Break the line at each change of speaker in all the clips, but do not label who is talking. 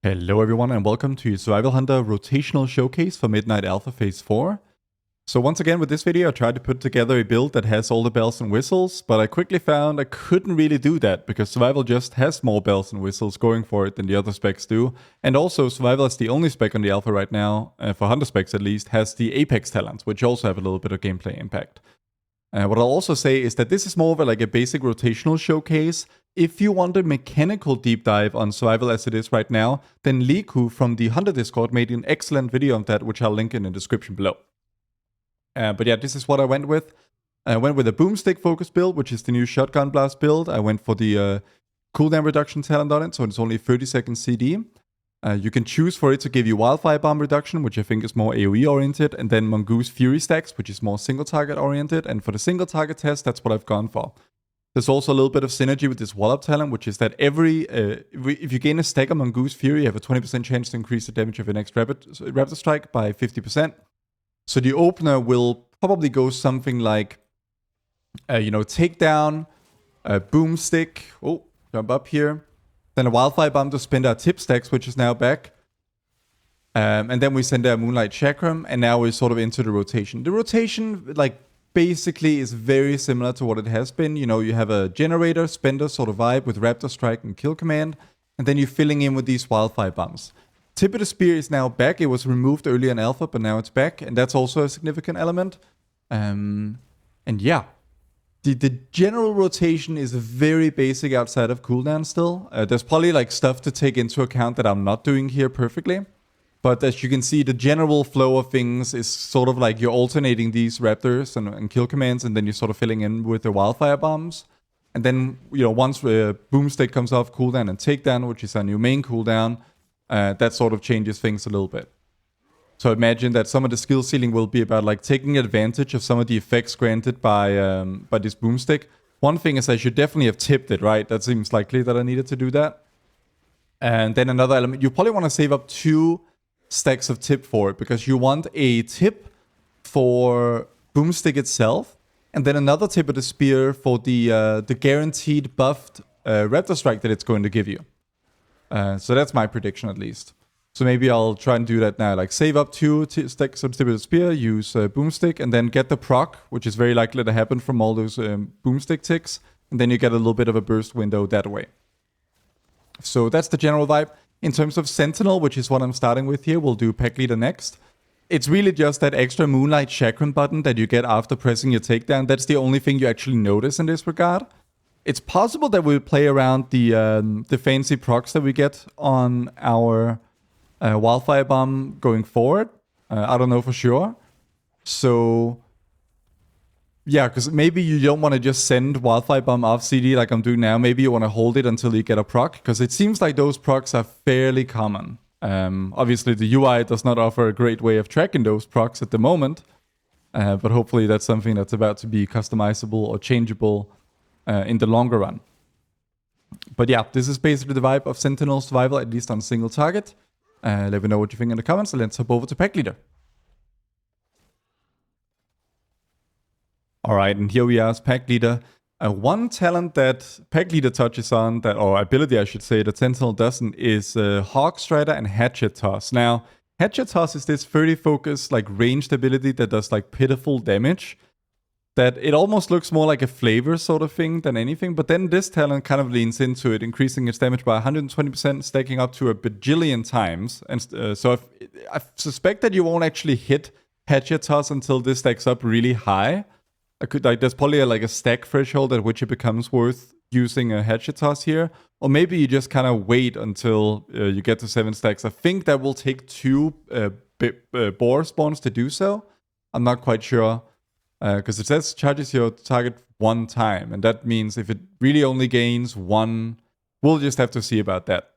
Hello everyone and welcome to Survival Hunter Rotational Showcase for Midnight Alpha Phase 4. So once again with this video I tried to put together a build that has all the bells and whistles, but I quickly found I couldn't really do that because Survival just has more bells and whistles going for it than the other specs do. And also Survival is the only spec on the alpha right now, for Hunter specs at least, has the Apex talents, which also have a little bit of gameplay impact. What I'll also say is that this is more of a basic rotational showcase. If you want a mechanical deep dive on Survival as it is right now, then Liku from the Hunter Discord made an excellent video on that, which I'll link in the description below. But yeah, this is what I went with. I went with a boomstick focus build, which is the new shotgun blast build. I went for the cooldown reduction talent on it, so it's only 30 seconds CD. You can choose for it to give you Wildfire Bomb reduction, which I think is more AoE oriented, and then Mongoose Fury stacks, which is more single target oriented. And for the single target test, that's what I've gone for. There's also a little bit of synergy with this wall-up talent, which is that if you gain a stack of Mongoose Fury, you have a 20% chance to increase the damage of your next Raptor Strike by 50%. So the opener will probably go something like, takedown, boomstick, jump up here, then a Wildfire Bomb to spend our tip stacks, which is now back. And then we send our Moonlight Chakram, and now we're sort of into the rotation. The rotation, basically is very similar to what it has been. You know, you have a generator, spender sort of vibe with Raptor Strike and Kill Command, and then you're filling in with these Wildfire Bombs. Tip of the Spear is now back. It was removed earlier in Alpha, but now it's back, and that's also a significant element. And yeah. The general rotation is very basic outside of cooldown still. There's probably stuff to take into account that I'm not doing here perfectly. But as you can see, the general flow of things is sort of like you're alternating these raptors and kill commands, and then you're sort of filling in with the Wildfire Bombs. And then, once the boomstick comes off cooldown and takedown, which is our new main cooldown, that sort of changes things a little bit. So imagine that some of the skill ceiling will be about taking advantage of some of the effects granted by this boomstick. One thing is I should definitely have tipped it, right? That seems likely that I needed to do that. And then another element, you probably want to save up 2 stacks of tip for it, because you want a tip for boomstick itself, and then another tip of the spear for the guaranteed buffed Raptor Strike that it's going to give you. So that's my prediction at least. So maybe I'll try and do that now. Save up 2 stacks of tip of the spear, use boomstick, and then get the proc, which is very likely to happen from all those boomstick ticks. And then you get a little bit of a burst window that way. So that's the general vibe. In terms of Sentinel, which is what I'm starting with here, we'll do Pack Leader next. It's really just that extra Moonlight Chakram button that you get after pressing your takedown. That's the only thing you actually notice in this regard. It's possible that we'll play around the fancy procs that we get on our Wildfire Bomb going forward. I don't know for sure. So yeah, because maybe you don't want to just send Wildfire Bomb off CD like I'm doing now. Maybe you want to hold it until you get a proc, because it seems like those procs are fairly common. Obviously the UI does not offer a great way of tracking those procs at the moment, but hopefully that's something that's about to be customizable or changeable in the longer run. But yeah, this is basically the vibe of Sentinel Survival, at least on single target. Let me know what you think in the comments, and let's hop over to Pack Leader. Alright, and here we are as Pack Leader. One talent that Pack Leader touches on, or ability I should say, that Sentinel doesn't, is Hawk Strider and Hatchet Toss. Now, Hatchet Toss is this 30 focus, ranged ability that does pitiful damage. That it almost looks more like a flavor sort of thing than anything, but then this talent kind of leans into it, increasing its damage by 120%, stacking up to a bajillion times. And so I suspect that you won't actually hit Hatchet Toss until this stacks up really high. There's probably a stack threshold at which it becomes worth using a Hatchet Toss here, or maybe you just kind of wait until you get to 7 stacks. I think that will take 2 boar spawns to do so. I'm not quite sure. Because it says charges your target 1 time, and that means if it really only gains 1, we'll just have to see about that.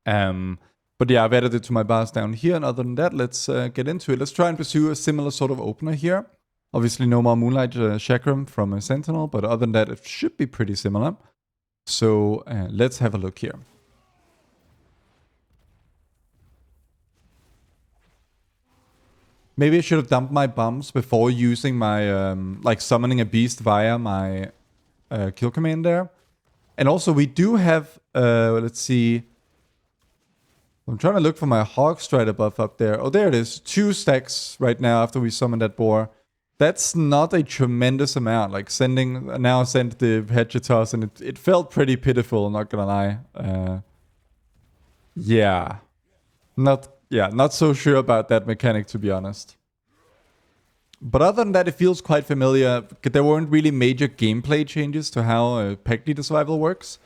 But yeah, I've added it to my bars down here, and other than that, let's get into it. Let's try and pursue a similar sort of opener here. Obviously no more Moonlight Chakram from a Sentinel, but other than that, it should be pretty similar. So let's have a look here. Maybe I should have dumped my bombs before using my, summoning a beast via my kill command there. And also we do have, let's see, I'm trying to look for my Hog Strider buff up there. Oh, there it is. 2 stacks right now after we summon that boar. That's not a tremendous amount. Like now I sent the Hedge Toss and it felt pretty pitiful, not gonna lie. Yeah. Not so sure about that mechanic, to be honest. But other than that, it feels quite familiar. There weren't really major gameplay changes to how Pack Leader Survival works.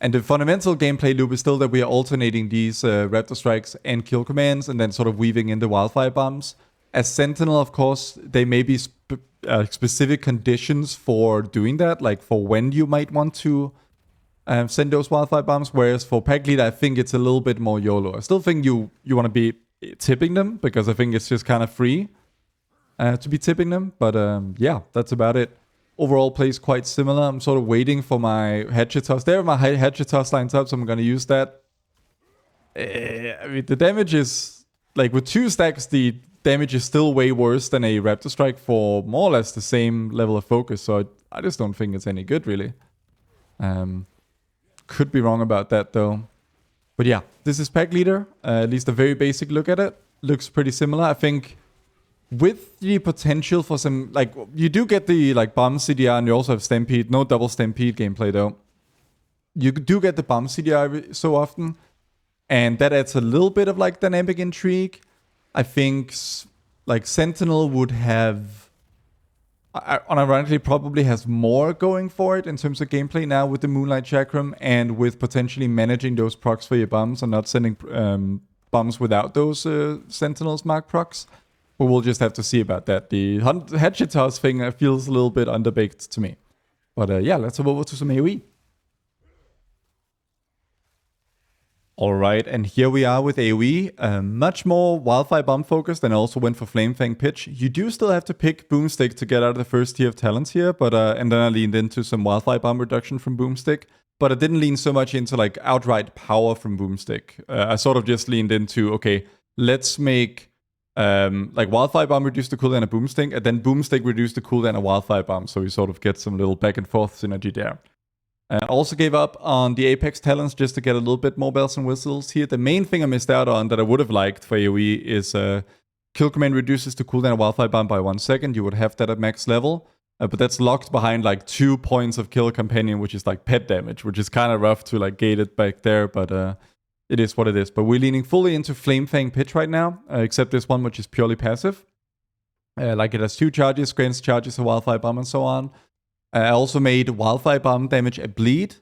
And the fundamental gameplay loop is still that we are alternating these Raptor Strikes and kill commands and then sort of weaving in the Wildfire Bombs. As Sentinel, of course, there may be specific conditions for doing that, like for when you might want to send those Wildfire Bombs, whereas for Pack Leader, I think it's a little bit more YOLO. I still think you want to be tipping them, because I think it's just kind of free to be tipping them, but yeah, that's about it. Overall plays quite similar. I'm sort of waiting for my Hatchet Toss. There my Hatchet Toss lines up, so I'm going to use that. I mean, the damage is, like, with 2 stacks, the damage is still way worse than a Raptor Strike for more or less the same level of focus, so I just don't think it's any good, really. Could be wrong about that, though. But yeah, this is Pack Leader. At least a very basic look at it. Looks pretty similar. I think with the potential for some, like, you do get the, like, bomb CDR, and you also have Stampede. No double Stampede gameplay, though. You do get the bomb CDR so often, and that adds a little bit of, like, dynamic intrigue. I think, like, Sentinel would have, unironically, probably has more going for it in terms of gameplay now with the Moonlight Chakram, and with potentially managing those procs for your bombs and not sending bombs without those Sentinels mark procs. But we'll just have to see about that. The Hatchet Toss thing feels a little bit underbaked to me. But yeah, let's move over to some AoE. Alright, and here we are with AoE. Much more Wildfire Bomb focused, and also went for Flame Fang Pitch. You do still have to pick Boomstick to get out of the first tier of talents here, but and then I leaned into some Wildfire Bomb reduction from Boomstick. But I didn't lean so much into, like, outright power from Boomstick. I sort of just leaned into, okay, let's make like Wildfire Bomb reduce the cooldown of Boomstick, and then Boomstick reduce the cooldown of Wildfire Bomb, so we sort of get some little back and forth synergy there. Also gave up on the Apex talents just to get a little bit more bells and whistles here. The main thing I missed out on that I would have liked for AoE is kill command reduces the cooldown of Wildfire Bomb by 1 second. You would have that at max level, but that's locked behind like 2 points of kill companion, which is like pet damage, which is kind of rough to like gate it back there, but it is what it is. But we're leaning fully into Flame Fang Pitch right now, except this one, which is purely passive. Like it has 2 charges, grants charges of Wildfire Bomb and so on. I also made Wildfire Bomb damage a bleed.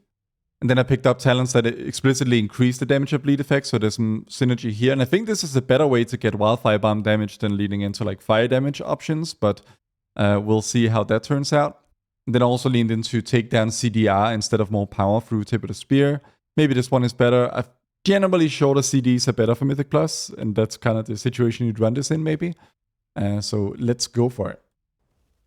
And then I picked up talents that explicitly increase the damage of bleed effect, so there's some synergy here. And I think this is a better way to get Wildfire Bomb damage than leading into like fire damage options, but we'll see how that turns out. And then I also leaned into Takedown CDR instead of more power through Tip of the Spear. Maybe this one is better. Generally, shorter CDs are better for Mythic Plus, and that's kind of the situation you'd run this in, maybe. So let's go for it.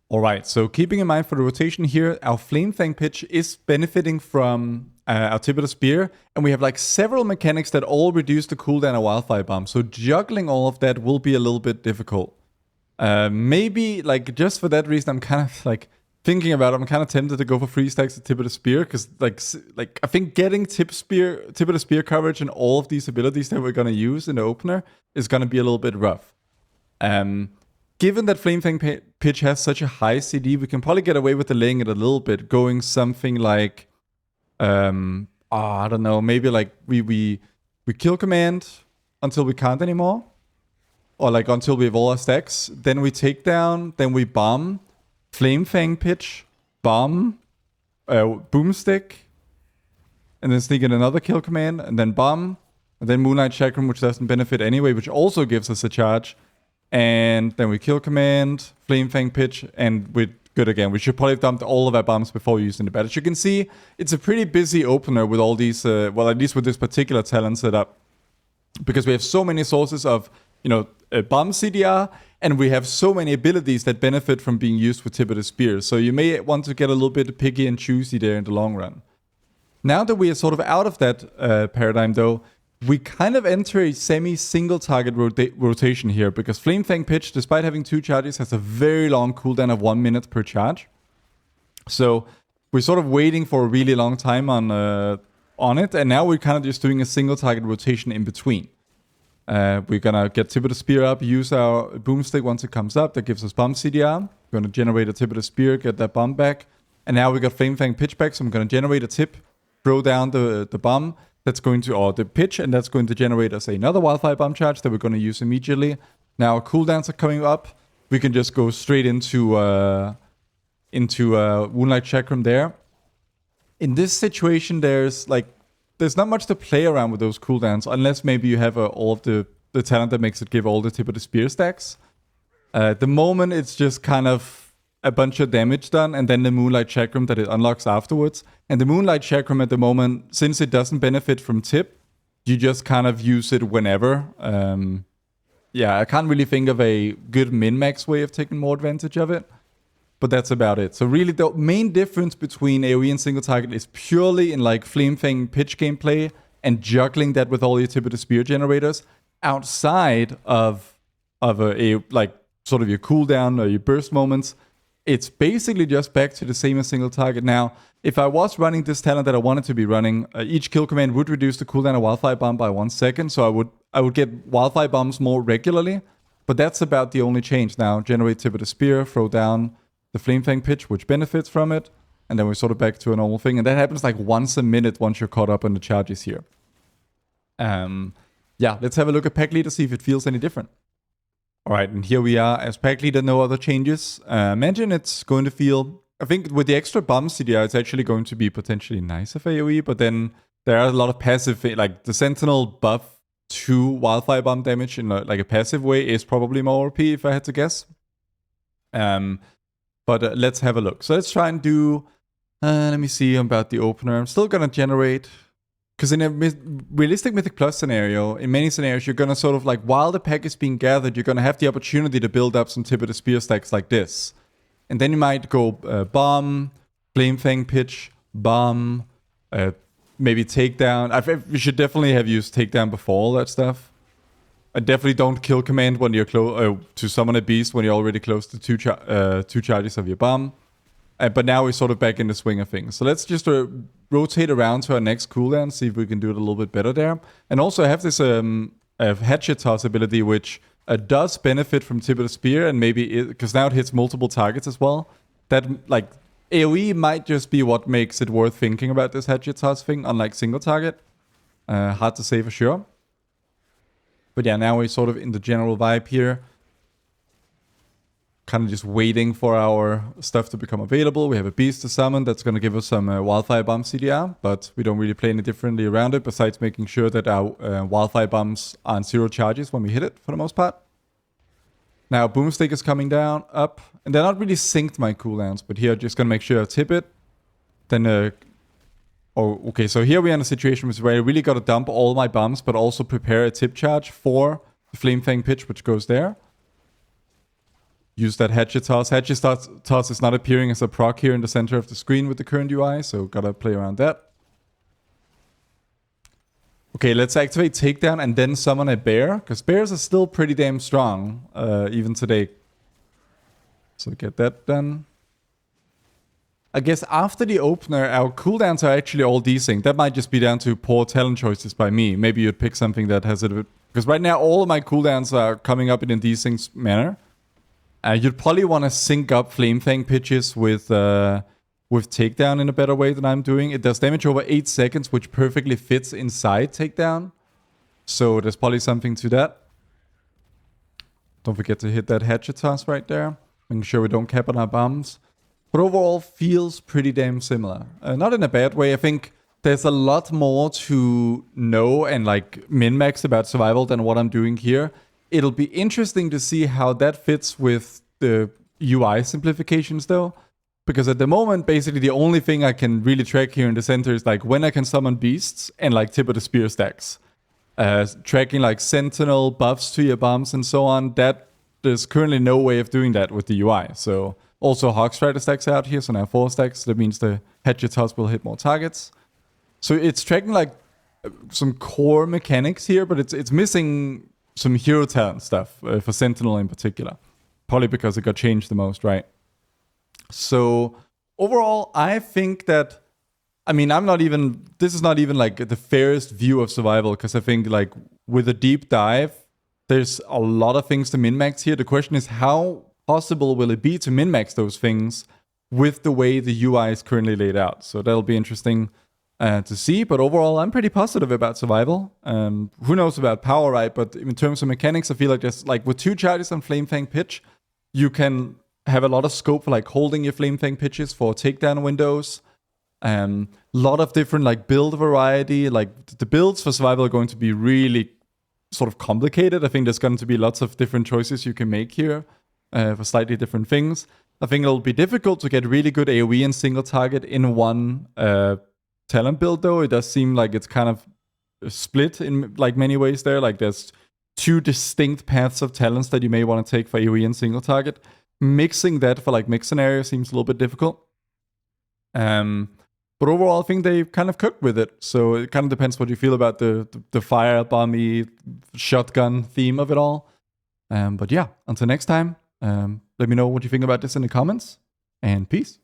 Alright, so keeping in mind for the rotation here, our Flame Fang Pitch is benefiting from our Tip of the Spear, and we have like several mechanics that all reduce the cooldown of Wildfire Bomb, so juggling all of that will be a little bit difficult. Maybe, like, just for that reason, I'm kind of like thinking about it, I'm kind of tempted to go for 3 stacks of Tip of the Spear, because like I think getting Tip of the Spear coverage and all of these abilities that we're going to use in the opener is going to be a little bit rough. Given that Flame Fang Pitch has such a high CD, we can probably get away with delaying it a little bit, going something like, I don't know, maybe like we kill command until we can't anymore, or like until we have all our stacks, then we take down, then we bomb, Flame Fang Pitch, bomb, Boomstick, and then sneak in another kill command, and then bomb, and then Moonlight Chakram, which doesn't benefit anyway, which also gives us a charge. And then we kill command, Flame Fang Pitch, and we're good again. We should probably have dumped all of our bombs before using the bat. As you can see, it's a pretty busy opener with all these, well, at least with this particular talent setup. Because we have so many sources of, you know, bomb CDR, and we have so many abilities that benefit from being used with Tip of the Spear. So you may want to get a little bit picky and choosy there in the long run. Now that we are sort of out of that paradigm, though, we kind of enter a semi-single-target rotation here, because Flame Fang Pitch, despite having 2 charges, has a very long cooldown of 1 minute per charge. So we're sort of waiting for a really long time on it, and now we're kind of just doing a single-target rotation in between. We're gonna get Tip of the Spear up, use our Boomstick once it comes up. That gives us bomb CDR. We're gonna generate a Tip of the Spear, get that bomb back. And now we got Flame Fang pitch back, so I'm gonna generate a tip, throw down the bomb. That's going to, or the pitch, and that's going to generate us another Wildfire Bomb charge that we're gonna use immediately. Now our cooldowns are coming up. We can just go straight into Moonlight Chakram there. In this situation, there's not much to play around with those cooldowns, unless maybe you have all of the talent that makes it give all the Tip of the Spear stacks. At the moment, it's just kind of a bunch of damage done, and then the Moonlight Chakram that it unlocks afterwards. And the Moonlight Chakram at the moment, since it doesn't benefit from Tip, you just kind of use it whenever. I can't really think of a good min-max way of taking more advantage of it. But that's about it. So really the main difference between AoE and Single-Target is purely in like Flame Fang pitch gameplay and juggling that with all your Tip of the Spear generators outside of a like sort of your cooldown or your burst moments. It's basically just back to the same as Single-Target. Now, if I was running this talent that I wanted to be running, each kill command would reduce the cooldown of Wildfire Bomb by 1 second. So I would get Wildfire Bombs more regularly. But that's about the only change now. Generate Tip of the Spear, throw down the Flame Fang pitch, which benefits from it, and then we're sort of back to a normal thing. And that happens like once a minute once you're caught up on the charges here. Let's have a look at Pack Leader, see if it feels any different. Alright, and here we are as Pack Leader, no other changes. Imagine it's going to feel, I think with the extra bomb CDR, it's actually going to be potentially nicer for AoE, but then there are a lot of passive, like the Sentinel buff to Wildfire Bomb damage in like a passive way is probably more OP if I had to guess. But let's have a look. So let's try and do, let me see about the opener. I'm still going to generate, because in a realistic Mythic Plus scenario, in many scenarios, you're going to sort of like, while the pack is being gathered, you're going to have the opportunity to build up some Tip of the Spear stacks like this. And then you might go bomb, Flame Fang pitch, bomb, maybe takedown. We should definitely have used takedown before all that stuff. I definitely don't kill command when you're close to summon a beast when you're already close to two charges of your bomb. But now we're sort of back in the swing of things. So let's just rotate around to our next cooldown, see if we can do it a little bit better there. And also I have this Hatchet Toss ability, which does benefit from Tip of the Spear, and maybe because now it hits multiple targets as well. That like AoE might just be what makes it worth thinking about this Hatchet Toss thing, unlike Single-Target. Hard to say for sure. But yeah, now we're sort of in the general vibe here. Kind of just waiting for our stuff to become available. We have a beast to summon that's going to give us some Wildfire Bomb CDR, but we don't really play any differently around it, besides making sure that our Wildfire Bombs aren't 0 charges when we hit it, for the most part. Now, Boomstick is coming down, up, and they're not really synced my cooldowns, but here, just going to make sure I tip it. Then, okay, so here we are in a situation where I really got to dump all my bombs, but also prepare a tip charge for the Flame Fang pitch, which goes there. Use that Hatchet Toss. Hatchet Toss is not appearing as a proc here in the center of the screen with the current UI, so gotta play around that. Okay, let's activate Takedown and then summon a bear, because bears are still pretty damn strong, even today. So get that done. I guess after the opener, our cooldowns are actually all desynced. That might just be down to poor talent choices by me. Maybe you'd pick something that has it. Because right now, all of my cooldowns are coming up in a desynced manner. You'd probably want to sync up Flame Fang pitches with Takedown in a better way than I'm doing. It does damage over 8 seconds, which perfectly fits inside Takedown. So there's probably something to that. Don't forget to hit that Hatchet Toss right there. Making sure we don't cap on our bombs. But overall, feels pretty damn similar. Not in a bad way. I think there's a lot more to know and like min-max about survival than what I'm doing here. It'll be interesting to see how that fits with the UI simplifications though. Because at the moment, basically the only thing I can really track here in the center is like when I can summon beasts and like Tip of the Spear stacks. Tracking like Sentinel buffs to your bombs and so on, that there's currently no way of doing that with the UI. So also Hawkstrider stacks out here, so now 4 stacks. That means the Hatchet Toss will hit more targets. So it's tracking like some core mechanics here, but it's missing some hero talent stuff for Sentinel in particular. Probably because it got changed the most, right? So overall, I think that, I mean, this is not even like the fairest view of survival, because I think like with a deep dive, there's a lot of things to min-max here. The question is, how possible will it be to min-max those things with the way the UI is currently laid out? So that'll be interesting to see. But overall, I'm pretty positive about survival. Who knows about power, right? But in terms of mechanics, I feel like there's like with 2 charges on Flame Fang Pitch, you can have a lot of scope for like holding your Flame Fang Pitches for takedown windows. Lot of different like build variety. Like the builds for survival are going to be really sort of complicated. I think there's going to be lots of different choices you can make here for slightly different things. I think it'll be difficult to get really good AoE and single target in one talent build, though. It does seem like it's kind of split in like many ways there. Like there's 2 distinct paths of talents that you may want to take for AoE and single target. Mixing that for like mix scenarios seems a little bit difficult. But overall, I think they kind of cooked with it. So it kind of depends what you feel about the firebomby shotgun theme of it all. But yeah, until next time, let me know what you think about this in the comments. And peace.